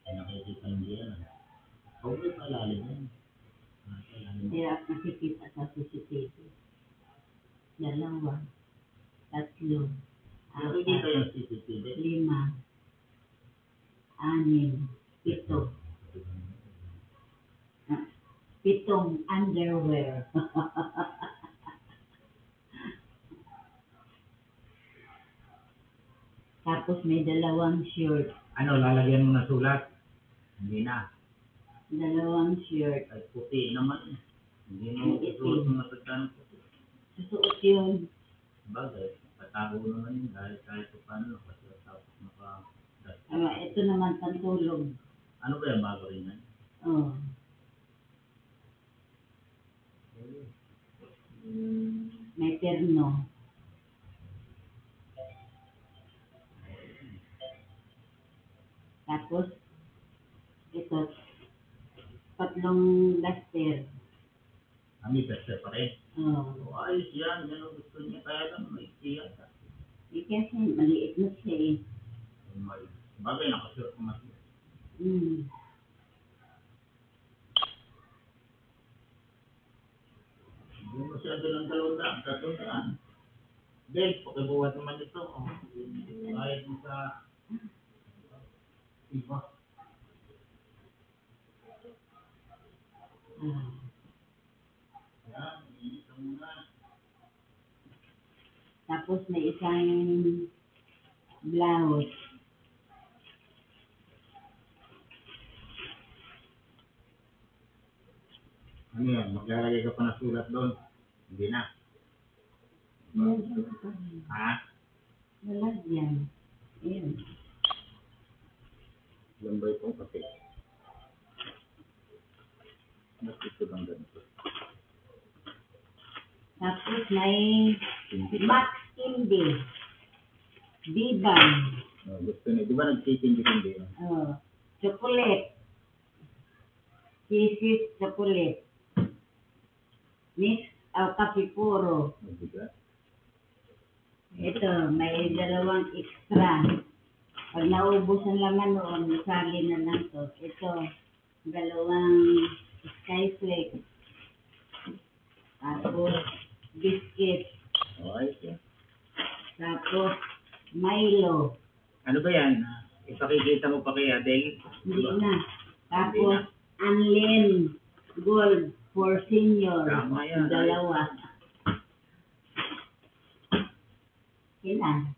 Ay nakikita hindi yan. Okay, malalim yan. Kaya nakikita sa CCTV. 2, 3, 4, Nakikita yung CCTV. 5, 6, 7. 7 underwear. Tapos may 2 shirt. Ano, lalagyan mo na sulat? Hindi na. 2 shirt. Ay, puti naman. Hindi mo susuot ng matagdan puti. Susuot yun. Bagay, patago naman yun kahit paano. Kasi tapos Ito naman pantulog. Ano ba yung bago rin yan? Oh. May terno. Tapos, ito, 3 duster. May duster pa rin. Oh. Ayos yan, yan ang gusto niya. Kaya lang, may iyan. Kasi maliit na siya eh. Bagay, nakasure ko mas. Hmm. Hindi mo siya doon ang 200. Del, pakibuhat naman ito. Kahit mo sa iba. Yan, ito muna. Tapos may isang blouse. Ano yan? Maglalagay ka pa na sulat doon? Hindi na. Ha? Lalagyan. Ayan. Lambay ko kasi. Mas ito lang ganito. Tapos may Max Indi. Biban. Gusto niya. Di ba nagtitindi-tindi? Chocolate. Kisses chocolate. Mix kape puro. Ito, may 2 extra. Pag naubos ang laman noon, isali na lang to. Ito, 2 skyflakes. Tapos, biscuit. Okay. Tapos, Milo. Ano ba yan? Ipakikita mo pa kay Adele? Hindi na. Tapos, Anlin Gold for senior. Tama yan. 2. Ilan?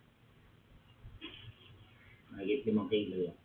Nagit 5 kilo yan.